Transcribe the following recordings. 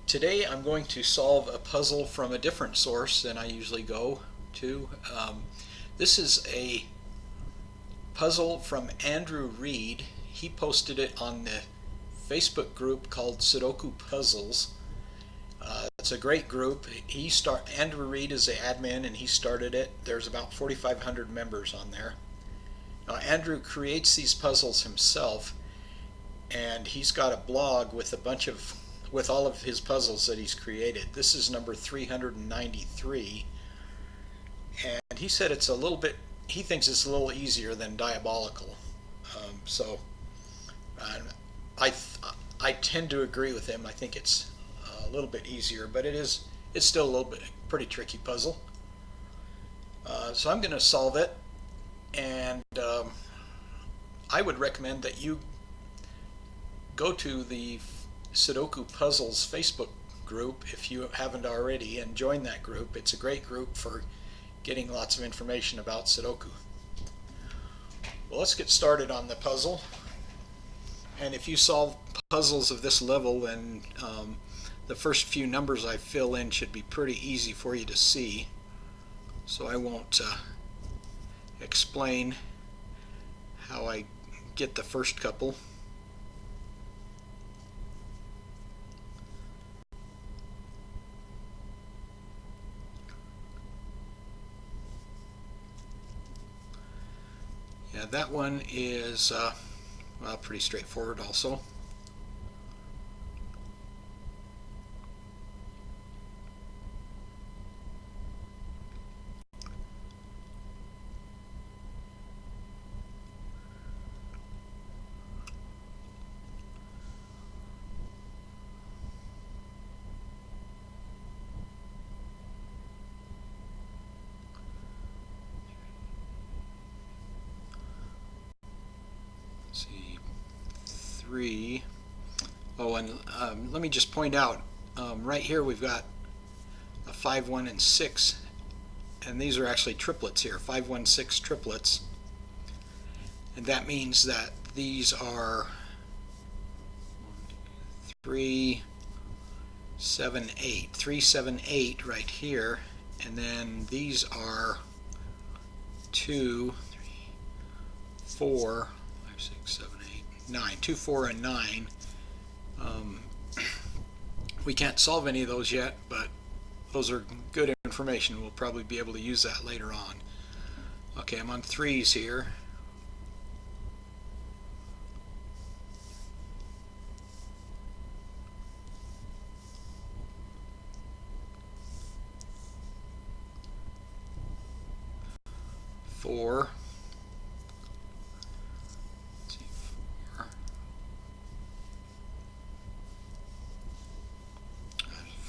Today I'm going to solve a puzzle from a different source than I usually go to. This is a puzzle from Andrew Reid. He posted it on the Facebook group called Sudoku Puzzles. It's a great group. Andrew Reid is the admin and he started it. There's about 4,500 members on there. Now Andrew creates these puzzles himself, and he's got a blog with with all of his puzzles that he's created. This is number 393, and he said he thinks it's a little easier than diabolical. So I tend to agree with him. I think it's a little bit easier, but it's still a little bit pretty tricky puzzle. So I'm going to solve it, and I would recommend that you go to the Sudoku Puzzles Facebook group if you haven't already, and join that group. It's a great group for getting lots of information about Sudoku. Well, let's get started on the puzzle. And if you solve puzzles of this level, then the first few numbers I fill in should be pretty easy for you to see. So I won't explain how I get the first couple. Yeah, that one is well, pretty straightforward also. Let's see, 3. Oh, and let me just point out, right here we've got a 5, 1, and 6, and these are actually triplets here, 5, 1, 6 triplets, and that means that these are 3, 7, 8, 3, 7, 8 right here, and then these are 2, 3, 4, 5, 6, 7, 8, 9, 2, 4, and 9. We can't solve any of those yet, but those are good information. We'll probably be able to use that later on. Okay, I'm on 3s here. Four. Let's see, 4.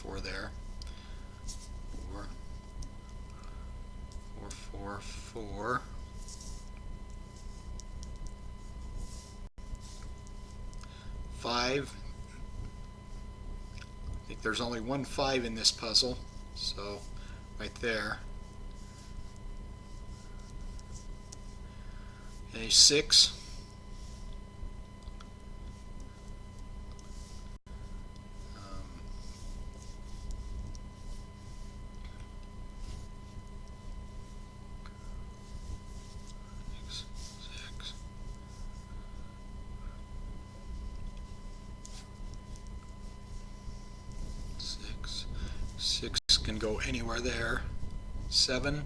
4 there. 4. 4, 4, 4. 5. I think there's only one 5 in this puzzle, so right there. A 6. Six can go anywhere there. 7.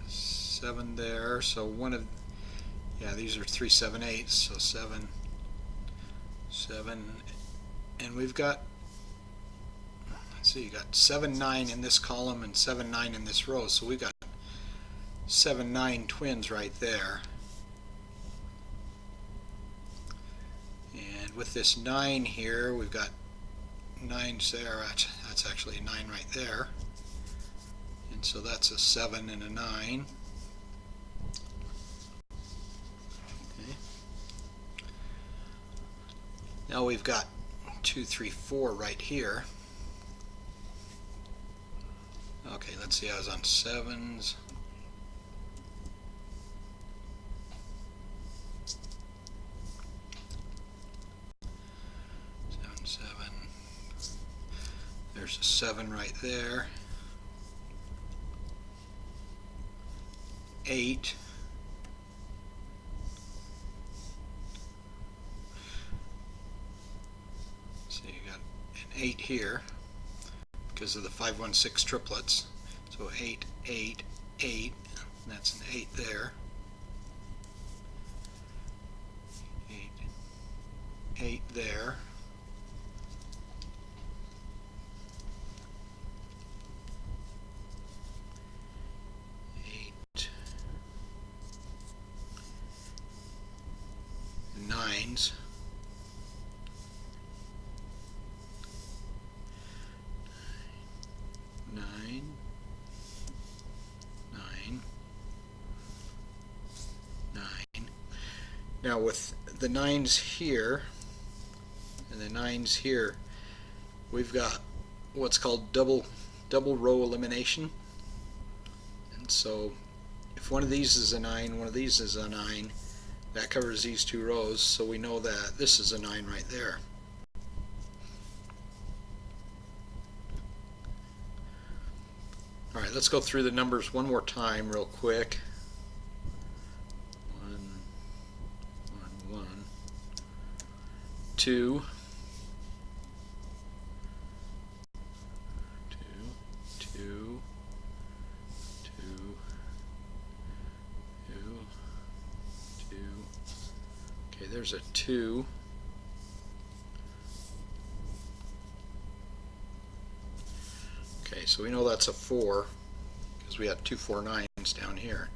7 there, so these are 3, 7, 8, so 7, 7, and we've got, let's see, you got 7, 9 in this column and 7, 9 in this row, so we've got 7, 9 twins right there. And with this 9 here, we've got 9s there. That's actually a 9 right there, and so that's a 7 and a 9. Okay. Now we've got 2, 3, 4 right here. Okay, let's see, I was on 7s. 7, There's a 7 right there. 8. So you got an 8 here because of the 516 triplets. So 8, 8, 8. That's an 8 there. 8, 8 there. 8, 9s. 9, 9, 9. Now with the 9s here and the 9s here, we've got what's called double row elimination. And so if one of these is a 9, one of these is a 9, that covers these 2 rows, so we know that this is a 9 right there. Alright, let's go through the numbers one more time real quick. 1, 1, 1, 2, 2, 2, 2, 2, 2. Okay, there's a 2. Okay, so we know that's a 4 because we had 2 4 9s down here.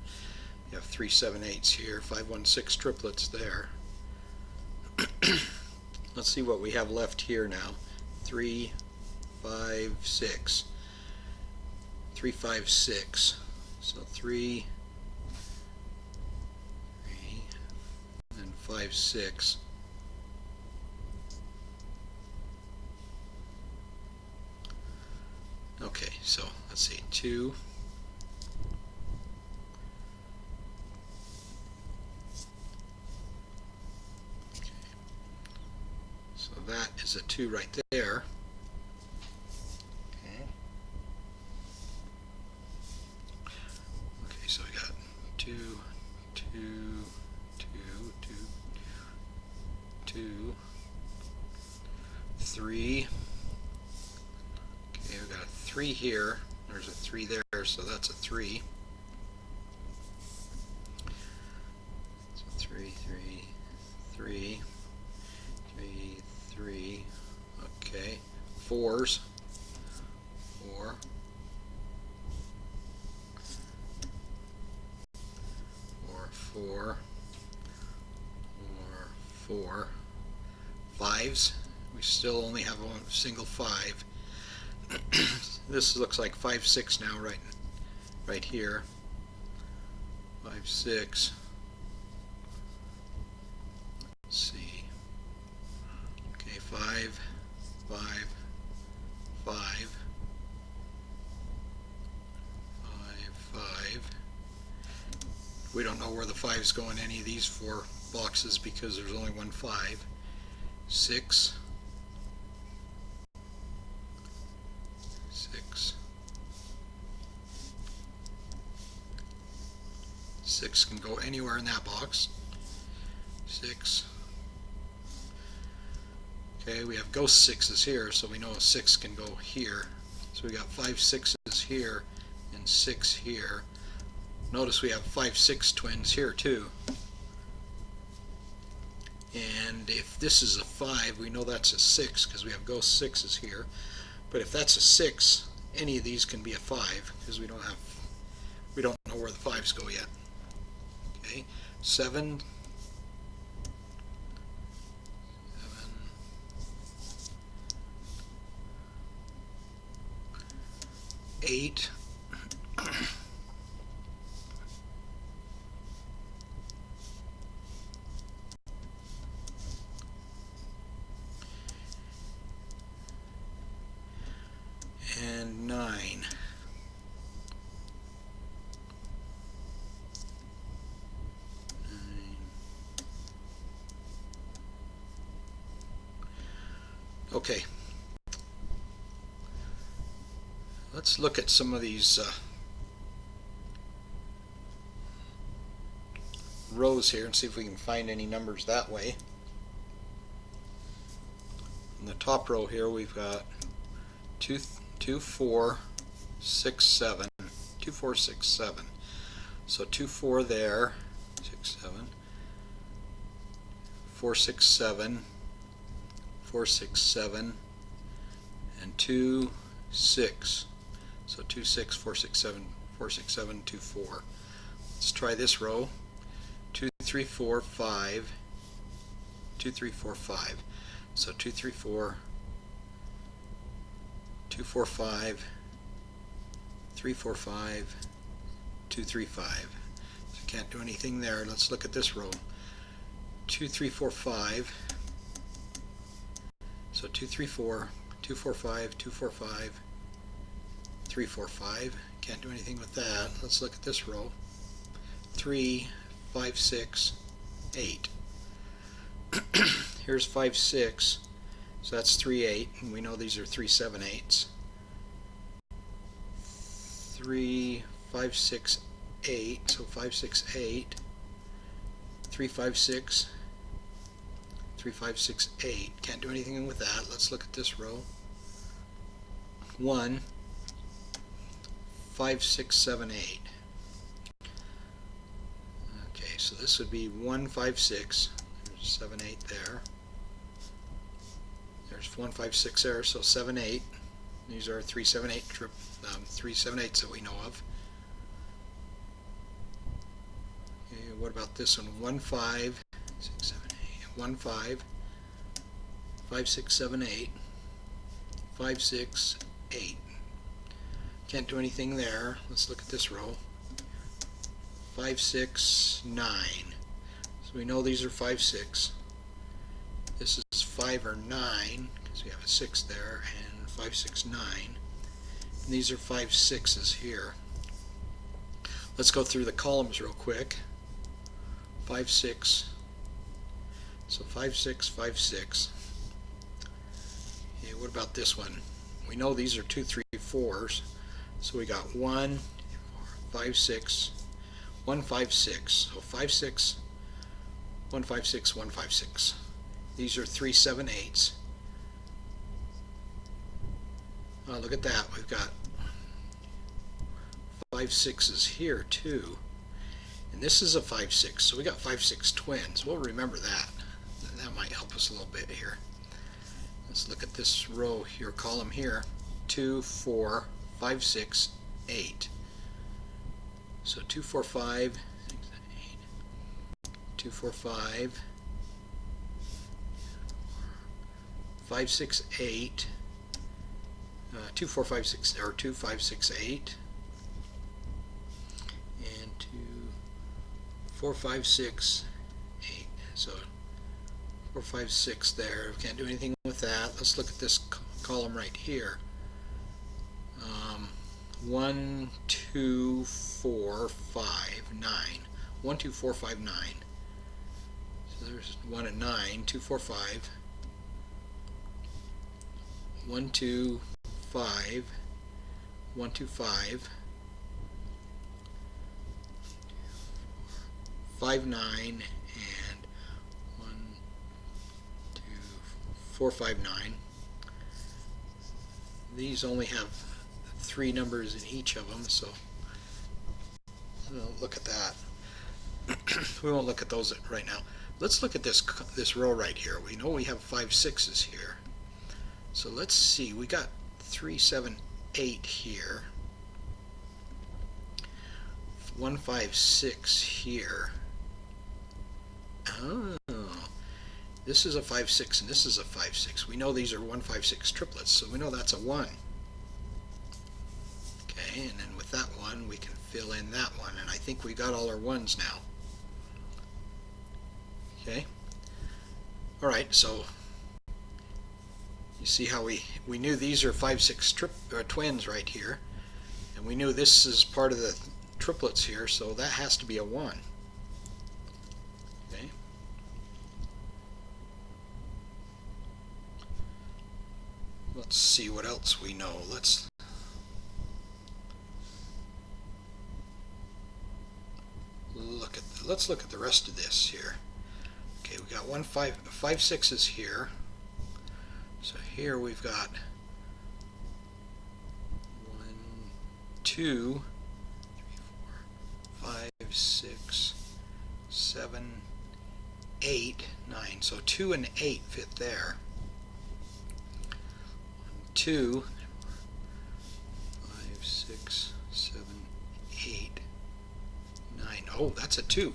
You have 3 7 8s here, 5 1 6 triplets there. Let's see what we have left here now. 3 5 6. 3 5 6. So 3, 3, and 5 6. Okay, so let's see, 2, okay, so that is a 2 right there. Okay, okay, so we got 2, 2, 2, 2, 2, 3. Okay, we've got a 3 here. There's a 3 there, so that's a 3. So 3, 3, 3, 3, 3. Okay, 4s. 4. 4, 4. 4, 4. 5s. We still only have a single 5. This looks like 5 6 now, right here. 5 6. Let's see. Okay, 5 5 5 5 5. We don't know where the 5s go in any of these 4 boxes because there's only one 5. 6. 6. 6 can go anywhere in that box. 6. Okay, we have ghost 6s here, so we know a 6 can go here. So we got 5 6s here and 6 here. Notice we have 5 6 twins here too. And if this is a 5, we know that's a 6 because we have ghost 6s here. But if that's a 6, any of these can be a 5 because we don't know where the 5s go yet. Okay, 7, 8, 9. Okay. Let's look at some of these rows here and see if we can find any numbers that way. In the top row here we've got 2, 4, 6, 7, 2, 4, 6, 7. So 2, 4 there, 6, 7, 4, 6, 7, 4, 6, 7, and 2, 6. So 2, 6, 4, 6, 7, 4, 6, 7, 2, 4. Let's try this row. 2, 3, 4, 5, 2, 3, 4, 5. So 2, 3, 4, 2, 4, 5, 3, 4, 5, 2, 3, 5. So can't do anything there. Let's look at this row. 2, 3, 4, 5. So 2, 3, 4, 2, 4, 5, 2, 4, 5, 3, 4, 5. Can't do anything with that. Let's look at this row. 3, 5, 6, 8. Here's 5, 6. So that's 3, 8. And we know these are 3, 7, 8s. 3, 5, 6, 8. So 5, 6, 8. 3, 5, 6. 3, 5, 6, 8. Can't do anything with that. Let's look at this row. 1, 5, 6, 7, 8. Okay, so this would be 1, 5, 6. There's 7, 8 there. There's 1, 5, 6 there, so 7, 8. These are 3, 7, 8 3, 7, 8s that we know of. Okay, what about this one? 1, 5, 6, 7, 8. 1, 5, 5, 6, 7, 8. 5, 6, 8. Can't do anything there. Let's look at this row. 5, 6, 9. So we know these are 5, 6. This is 5 or 9 because we have a 6 there, and 5, 6, 9. And these are 5, 6s here. Let's go through the columns real quick. 5, 6. So 5, 6, 5, 6. Okay, what about this one? We know these are 2, 3, 4s. So we got 1, 5, 6, 1, 5, 6. So 5, 6, 1, 5, 6, 1, 5, 6. These are 3, 7, 8s. Look at that. We've got 5, 6s here too. And this is a 5, 6. So we got 5, 6 twins. We'll remember that. That might help us a little bit here. Let's look at this row here, column here. 2, 4, 5, 6, 8. So 2, 4, 5, 6, 8. 2, 4, 5, 5, 6, 8. 2, 4, 5, 6, or 2, 5, 6, 8. And 2, 4, 5, 6, 8. So 4, 5, 6 there. Can't do anything with that. Let's look at this column right here. 1, 2, 4, 5, 9. 1, 2, 4, 5, 9. So there's 1 and 9. 2, 4, 5. 1, 2, 5. 1, 2, 5. 5, 9, and 1, 2, 4, 5, 9. These only have 3 numbers in each of them, so we'll look at that. We won't look at those right now. Let's look at this row right here. We know we have 5, 6s here. So let's see. We got 3, 7, 8 here. 1, 5, 6 here. Oh, this is a 5, 6, and this is a 5, 6. We know these are 1, 5, 6 triplets, so we know that's a 1. Okay, and then with that one, we can fill in that one, and I think we got all our 1s now. Okay. All right, so you see how we knew these are 5, 6 twins right here, and we knew this is part of the triplets here, so that has to be a 1. Okay. Let's see what else we know. let's look at the rest of this here. Okay, we got five sixes here. So here we've got 1, 2, 3, 4, 5, 6, 7, 8, 9. So 2 and 8 fit there. 2, 5, 6, 7, 8, 9. Oh, that's a 2.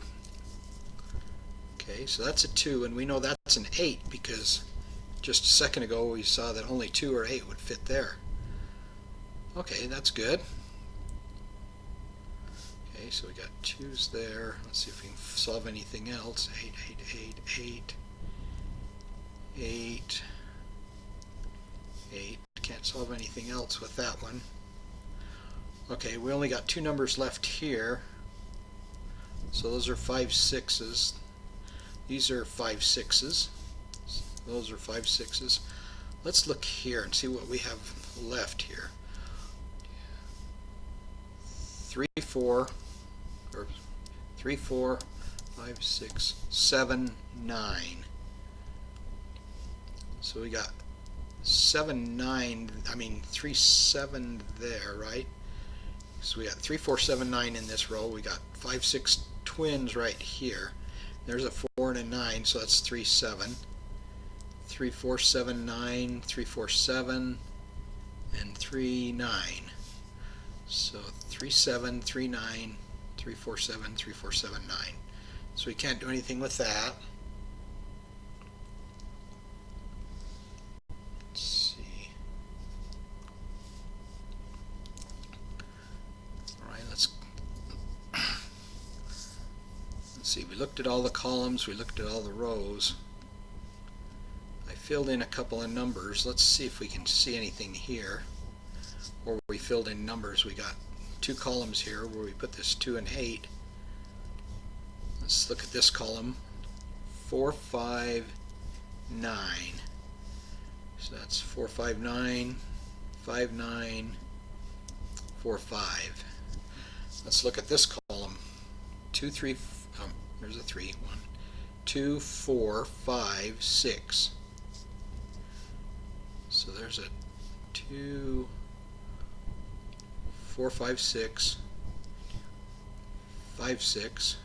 Okay, so that's a 2, and we know that's an 8 because just a second ago we saw that only 2 or 8 would fit there. Okay, that's good. Okay, so we got 2's there. Let's see if we can solve anything else. 8, 8, 8, 8, 8, 8. Can't solve anything else with that one. Okay, we only got 2 numbers left here. So those are 5 sixes. These are 5 sixes. Those are 5 sixes. Let's look here and see what we have left here. 3, 4, or 3, 4, 5, 6, 7, 9. So we got 7, 9, I mean 3, 7 there, right? So we got 3, 4, 7, 9 in this row. We got 5, 6 twins right here. There's a 4 and a 9, so that's 3, 7. 3, 4, 7, 9, 3, 4, 7, and 3, 9. So 3, 7, 3, 9, 3, 4, 7, 3, 4, 7, 9. So we can't do anything with that. Let's see. All right, let's see. We looked at all the columns. We looked at all the rows. I filled in a couple of numbers. Let's see if we can see anything here. Where we filled in numbers. We got 2 columns here where we put this 2 and 8. Let's look at this column. 4, 5, 9. So that's 4, 5, 9, 5, 9, 4, 5. Let's look at this column. 2, 3, there's a 3. 1, 2, 4, 5, 6. So there's a 2, 4, 5, 6, 5, 6,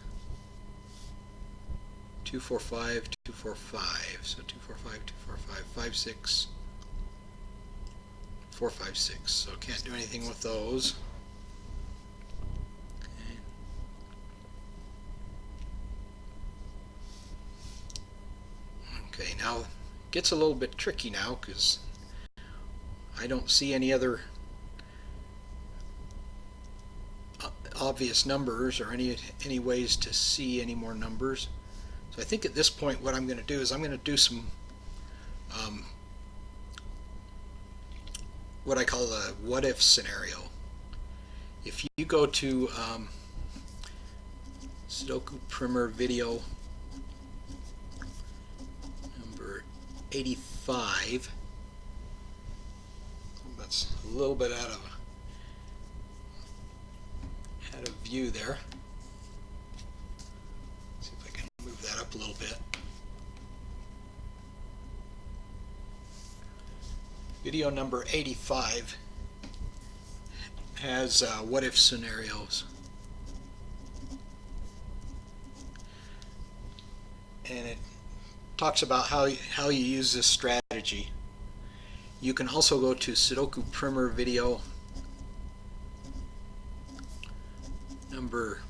2, 4, 5, 2, 4, 5. So 2, 4, 5, 2, 4, 5, 5, 6, 4, 5, 6. So can't do anything with those. Okay, now it gets a little bit tricky now because I don't see any other obvious numbers or any ways to see any more numbers. So I think at this point what I'm going to do is I'm going to do some what I call a what if scenario. If you go to Sudoku Primer video number 85, that's a little bit out of view there. See if I can move that up a little bit. Video number 85 has what if scenarios. And it talks about how you use this strategy. You can also go to Sudoku Primer video number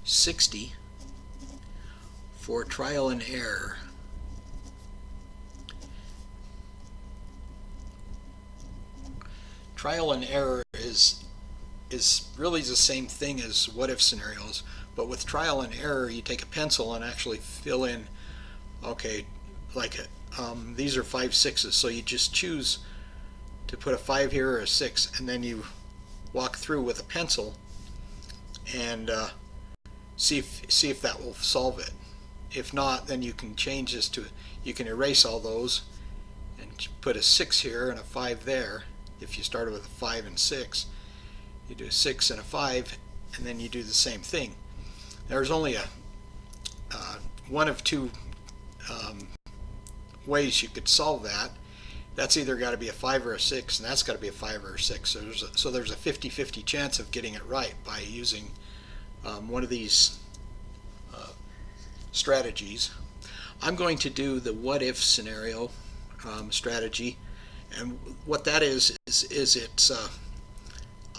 60 for trial and error. Trial and error is really the same thing as what if scenarios, but with trial and error you take a pencil and actually fill in, okay, like these are 5 sixes, so you just choose to put a 5 here or a 6, and then you walk through with a pencil and see if that will solve it. If not, then you can change this to, you can erase all those and put a 6 here and a 5 there. If you started with a 5 and 6, you do a 6 and a 5, and then you do the same thing. There's only a one of two ways you could solve that. That's either got to be a 5 or a 6, and that's got to be a 5 or a 6. So there's a 50-50 chance of getting it right by using one of these strategies. I'm going to do the what if scenario strategy, and what that is it's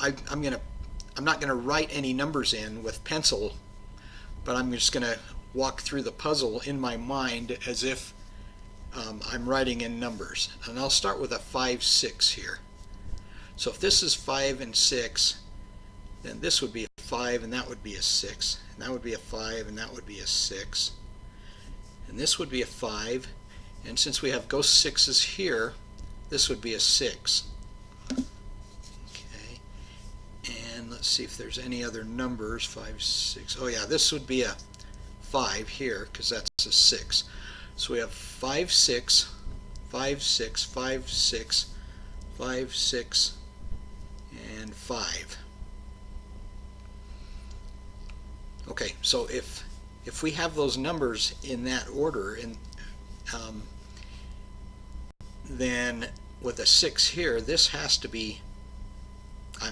I'm not gonna write any numbers in with pencil, but I'm just gonna walk through the puzzle in my mind as if I'm writing in numbers. And I'll start with a 5, 6 here. So if this is 5 and 6, then this would be a 5 and that would be a 6, and that would be a 5 and that would be a 6, and this would be a 5, and since we have ghost 6's here, this would be a 6. Okay, and let's see if there's any other numbers. 5, 6. Oh yeah, this would be a 5 here because that's a 6. So we have 5, 6, 5, 6, 5, 6, 5, 6, and 5. Okay, so if we have those numbers in that order, and then with a 6 here, this has to be,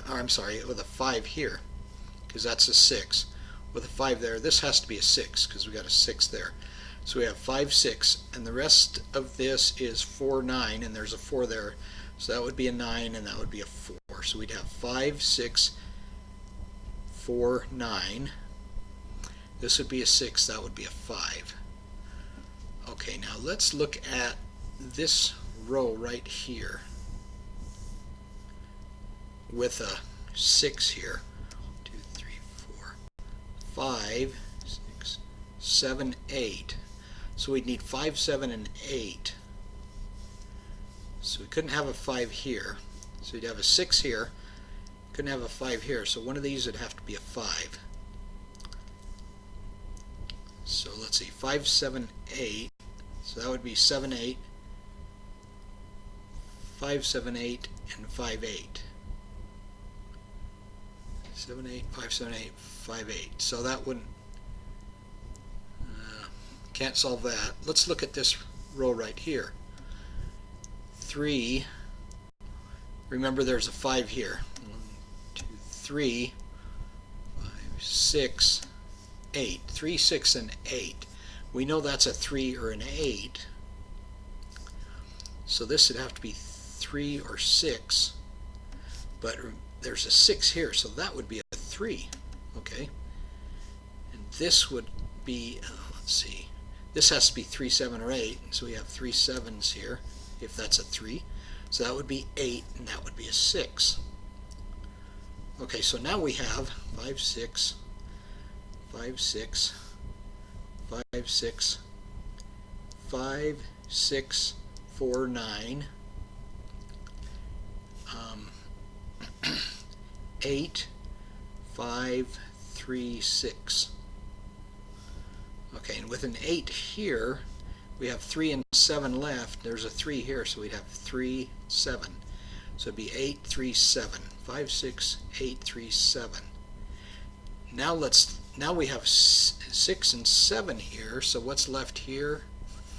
I'm sorry, with a 5 here, because that's a 6. With a 5 there, this has to be a 6, because we got a 6 there. So we have 5, 6, and the rest of this is 4, 9, and there's a 4 there. So that would be a 9, and that would be a 4. So we'd have 5, 6, 4, 9. This would be a 6, that would be a 5. Okay, now let's look at this row right here with a 6 here. 2, 3, 4, 5, 6, 7, 8. So we'd need 5, 7, and 8. So we couldn't have a 5 here. So we'd have a 6 here. Couldn't have a 5 here. So one of these would have to be a 5. So let's see, 5, 7, 8. So that would be 7, 8, 5, 7, 8, and 5, 8. 7, 8, 5, 7, 8, 5, 8. So that wouldn't, can't solve that. Let's look at this row right here. 3, remember there's a 5 here. 1, 2, 3, 5, 6, 8. 3, 6, and 8. We know that's a 3 or an 8. So this would have to be 3 or 6. But there's a 6 here, so that would be a 3. Okay. And this would be, let's see, this has to be 3, 7, or 8. So we have 3 7s here, if that's a 3. So that would be 8, and that would be a 6. Okay, so now we have 5, 6, 5, 6, 5, 6, 5, 6, 4, 9, 8, 5, 3, 6. Okay, and with an 8 here, we have 3 and 7 left. There's a 3 here, so we'd have 3, 7. So it'd be 8, 3, 7. 5, 6, 8, 3, 7. Now we have 6 and 7 here, so what's left here?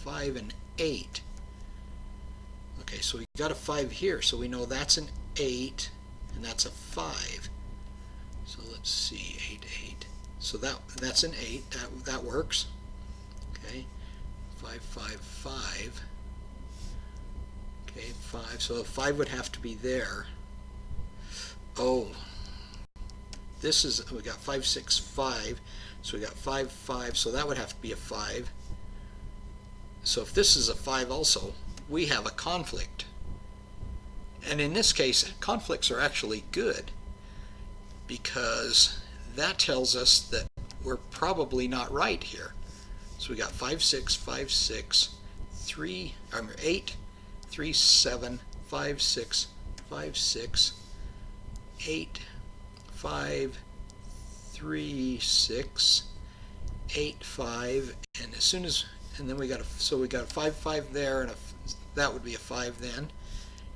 5 and 8. Okay, so we got a 5 here, so we know that's an 8, and that's a 5. So let's see, 8, 8. So that's an 8, that works. Okay, 5, 5, 5. Okay, 5, so a 5 would have to be there. Oh, this is, we got 5, 6, 5, so we got 5, 5, so that would have to be a 5. So if this is a 5 also, we have a conflict. And in this case, conflicts are actually good, because that tells us that we're probably not right here. So we got 5, 6, 5, 6, 8, 3, 7, 5, 6, 5, 6, 8, 5, 3, 6, 8, 5, and as soon as, and then we got a 5, 5 there, and that would be a 5 then,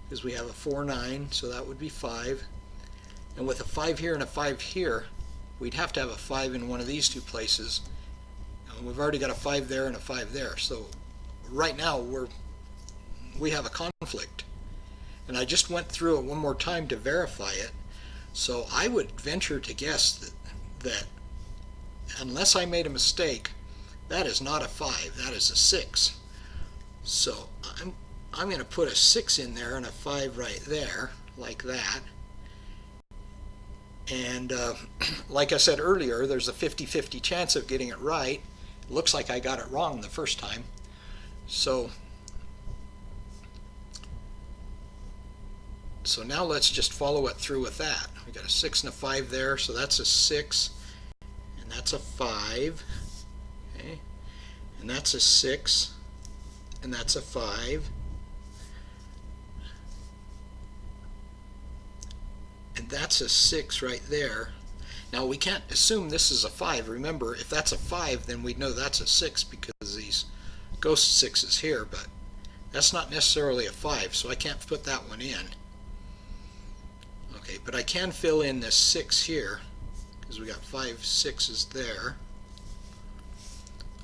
because we have a 4, 9, so that would be 5. And with a 5 here and a 5 here, we'd have to have a 5 in one of these two places, We've already got a 5 there and a 5 there. So right now we have a conflict. And I just went through it one more time to verify it. So I would venture to guess that unless I made a mistake, that is not a 5, that is a 6. So I'm going to put a 6 in there and a 5 right there, like that. And like I said earlier, there's a 50-50 chance of getting it right. It looks like I got it wrong the first time. So now let's just follow it through with that. We got a 6 and a 5 there, so that's a 6, and that's a 5. Okay, and that's a 6, and that's a 5. And that's a 6 right there. Now we can't assume this is a 5. Remember, if that's a 5, then we'd know that's a 6 because these ghost 6s here, but that's not necessarily a 5, so I can't put that one in. Okay, but I can fill in this 6 here because we got 5 6s there.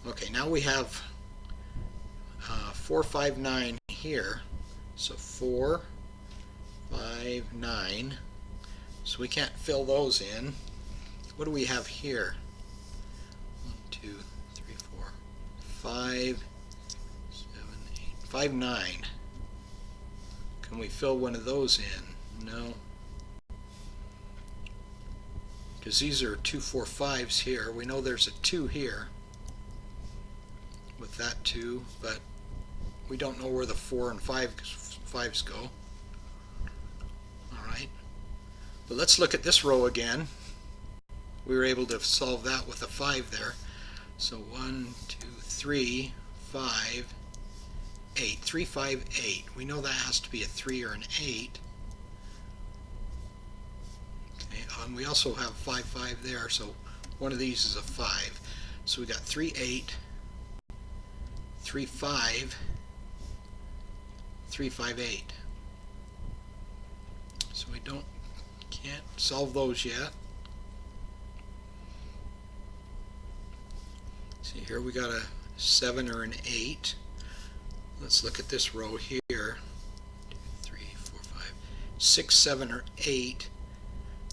Okay, now we have 4, 5, 9 here. So 4, 5, 9. So we can't fill those in. What do we have here? 1, 2, 3, 4, 5, 7, 8, 5, 9. Can we fill one of those in? No. Because these are 2, 4, 5s here. We know there's a 2 here with that 2, but we don't know where the 4 and 5s go. Alright. But let's look at this row again. We were able to solve that with a 5 there. So 1, 2, 3, 5, 8. 3, 5, 8. We know that has to be a 3 or an 8. Okay, and we also have 5, 5 there, so one of these is a 5. So we got 3, 8, 3, 5, 3, 5, 8. So we can't solve those yet. See, here we got a 7 or an 8. Let's look at this row here. 2, 3, 4, 5, 6, 7, or 8.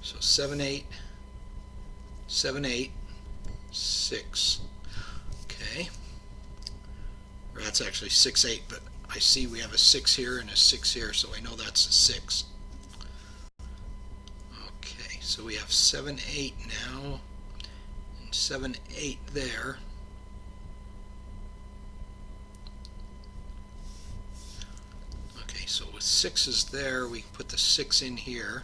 So 7, 8, 7, 8, 6. Okay. Or that's actually 6, 8, but I see we have a 6 here and a 6 here, so I know that's a 6. Okay, so we have 7, 8 now, and 7, 8 there. Okay, so with 6s there, we can put the 6 in here.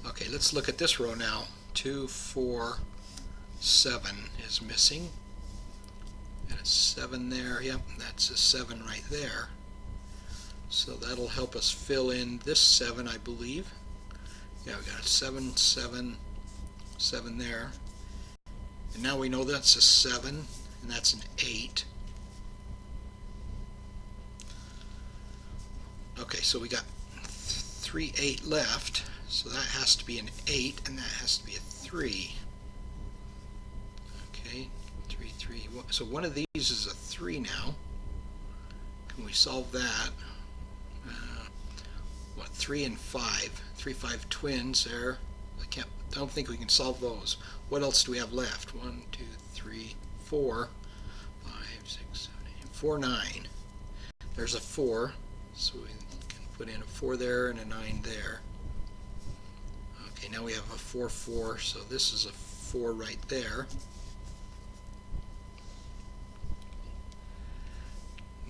Okay, let's look at this row now. 2, 4, 7 is missing. Got a 7 there. Yep, that's a 7 right there. So that'll help us fill in this 7, I believe. Yeah, we got a 7, 7, 7 there. And now we know that's a 7, and that's an 8. Okay, so we got 3, 8 left. So that has to be an 8, and that has to be a 3. Okay, 3, 3. So one of these is a 3 now. Can we solve that? What, 3 and 5? 3, 5 twins there. I don't think we can solve those. What else do we have left? 1, 2, 3, 4, 5, 6, 7, 8, 4, 9. There's a 4, so we can put in a 4 there and a 9 there. Okay, now we have a 4, 4, so this is a 4 right there.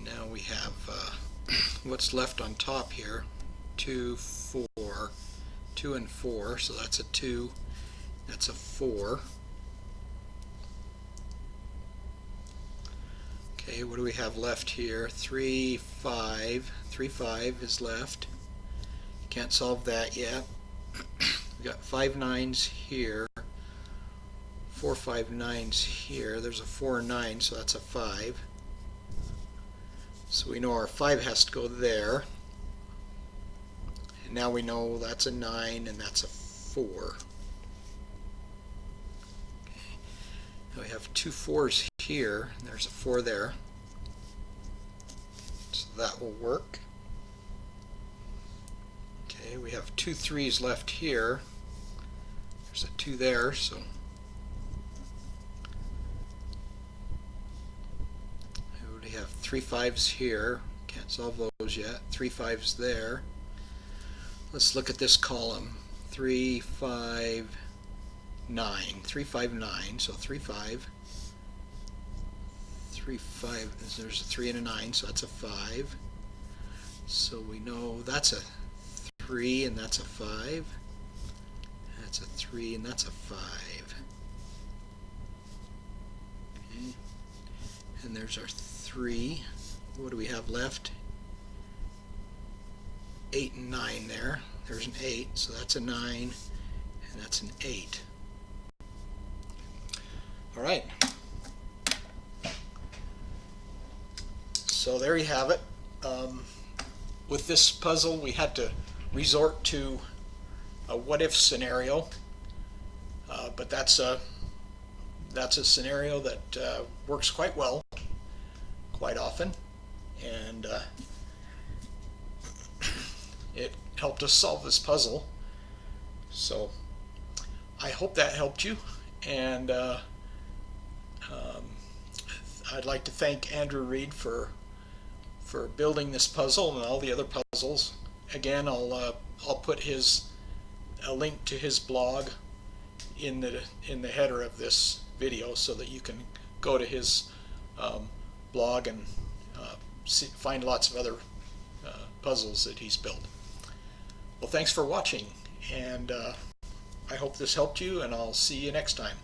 Now we have what's left on top here. 2, 4, 2 and 4, so that's a 2, that's a 4. Okay, what do we have left here? 3, 5. 3, 5 is left. Can't solve that yet. We got 5 9s here, 4, 5 9s here. There's a 4 and 9, so that's a 5. So we know our 5 has to go there. And now we know that's a 9 and that's a 4. Okay. We have two 4s here, and there's a 4 there. So that will work. Okay, we have two 3s left here. There's a 2 there, so we already have 3 5s here. Can't solve those yet. 3 5s there. Let's look at this column. 3 5 9. 3 5 9. So 3 5. 3 5. There's a 3 and a 9, so that's a 5. So we know that's a 3 and that's a 5. That's a 3 and that's a 5. Okay. And there's our 3. What do we have left? 8 and 9 there. There's an 8, so that's a 9, and that's an 8. All right. So there you have it. With this puzzle, we had to resort to a what-if scenario, but that's a scenario that works quite well, quite often, and it helped us solve this puzzle. So I hope that helped you, and I'd like to thank Andrew Reid for building this puzzle and all the other puzzles. Again, I'll put a link to his blog in the header of this video, so that you can go to his blog and find lots of other puzzles that he's built. Well, thanks for watching, and I hope this helped you, and I'll see you next time.